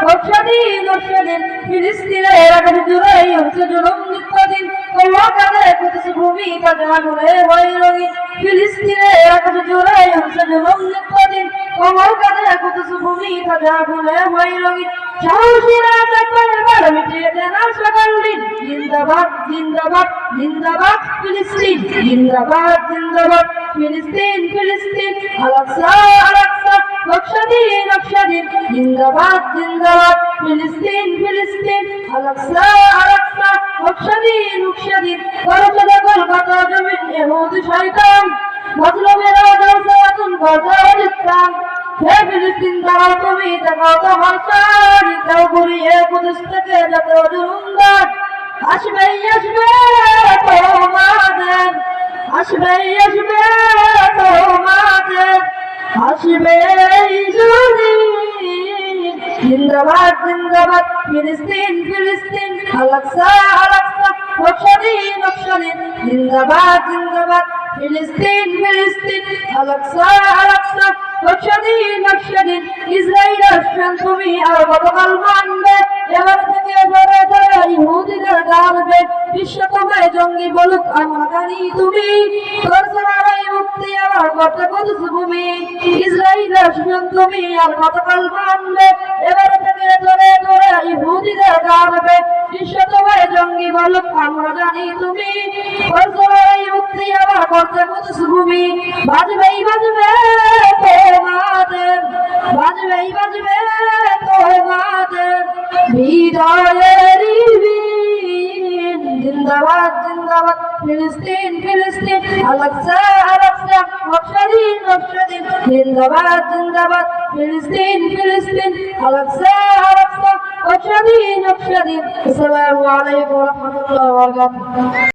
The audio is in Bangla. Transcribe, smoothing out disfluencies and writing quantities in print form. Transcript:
স্বাধীন ফিলিস্তিনের আকাশ জুড়ে হচ্ছে জুলুম নিত্যদিন। তোমার কাঁধে কুদস ভূমি তাজা আগুনে হয় রঙিন। ফিলিস্তিনের আকাশ জুড়ে হচ্ছে জুলুম নিত্যদিন। তোমার কাঁধে কুদস ভূমি তাজা আগুনে হয় রঙিন। সাহসীরা একবার এবার মিটিয়ে দেন আর সকল দিন। জিন্দাবাদ জিন্দাবাদ জিন্দাবাদ ফিলিস্তিন, জিন্দাবাদ জিন্দাবাদ ফিলিস্তিন ফিলিস্তিন। আল-আকসা আল-আকসা নকশাদিন নকশাদিন। জিন্দাবাদ জিন্দাবাদ ফিলিস্তিন ফিলিস্তিন। আল-আকসা আল-আকসা নকশাদিন নকশাদিন। কলকাতা কলকাতা জমিন ইহুদি শয়তান, মজলুমেরা জলসা তুন কথা জিততাম। হে ফিলিস্তিন দাঁড়াও তুমি, দেখাও তোমার চাঁদ, দাও ঘুরিয়ে কুদস থেকে যত জুলুমদার। আসবে আসবে তোমাদের, আসবে আসবে তোমাদের, আসবে যদি। জিন্দাবাদ জিন্দাবাদ ফিলিস্তিন ফিলিস্তিন। আল-আকসা আল-আকসা নকশাদিন নকশাদিন। জিন্দাবাদ জিন্দাবাদ ফিলিস্তিন ফিলিস্তিন। আল-আকসা আল-আকসা নকশাদিন নকশাদিন। ইসরায়েল আসবেন তুমি আর কতকাল মানবে? এবার থেকে ধরে ধরে ইহুদিদের গাড়বে। বিশ্ব তোমায় জঙ্গি বলুক আমরা জানি তুমি, তোর মুক্তি আমার করতে কুদস ভূমি। ইসরায়েল আসবেন তুমি আর কতকাল মানবে? এবার থেকে ধরে ধরে ইহুদিদের গাড়বে। বিশ্ব তোমায় জঙ্গি বলুক আমরা জানি তুমি, তোর মুক্তি আমার করতে কুদস ভূমি। বাজবেই বাজবে তোমাদের, বাজবেই বাজবে তোমাদের বিজয়ের বিন। জিন্দাবাদ জিন্দাবাদ ফিলিস্তিন ফিলিস্তিন। আল-আকসা আল-আকসা নকশাদিন নকশাদিন। জিন্দাবাদ জিন্দাবাদ ফিলিস্তিন ফিলিস্তিন। আল-আকসা আল-আকসা নকশাদিন নকশাদিন। আসসালামু আলাইকুম ওয়া রাহমাতুল্লাহি ওয়া বারাকাতুহু।